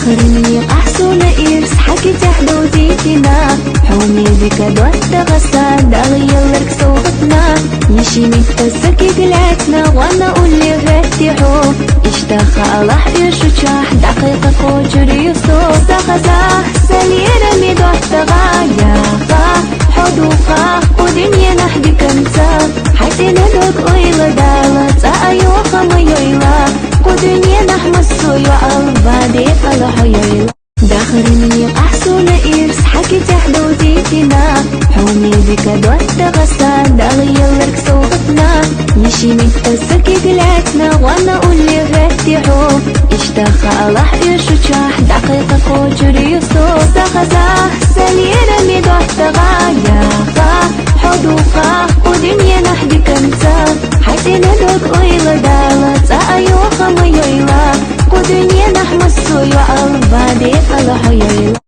داخرني أحسن إرس حكي تحدوتيتنا حومي بك دوت غسا داغي لك صوتنا يشيني تسكي قلعتنا وانا أقولي غتحو اشتاخ الله يشوشاح دقيقة كوجري صوت سخزا سليرا ميدوت غاياقا حدوقا ودنيا نحدي كنتا حتى ندوك أيلا دالا تأيوخا ميويلا ودنيا نحمسو يعالبادي الحيويلا داخرني أحسن إرس حكي تحدوتيتنا حومي بك دوت غسا داغي لك صوتنا يشيني تسكي قلعتنا وانا أقولي غتحو اشتاخ الله يشوشاح دقيقة كوجري صوت سخزا سليرا ميدوت غاياقا حدوقا ودنيا نحدي كنتا حتى ندوك أيلا دالا تأيوخا ميويلا ودنيا نحمسو يعالبادي الحيويلا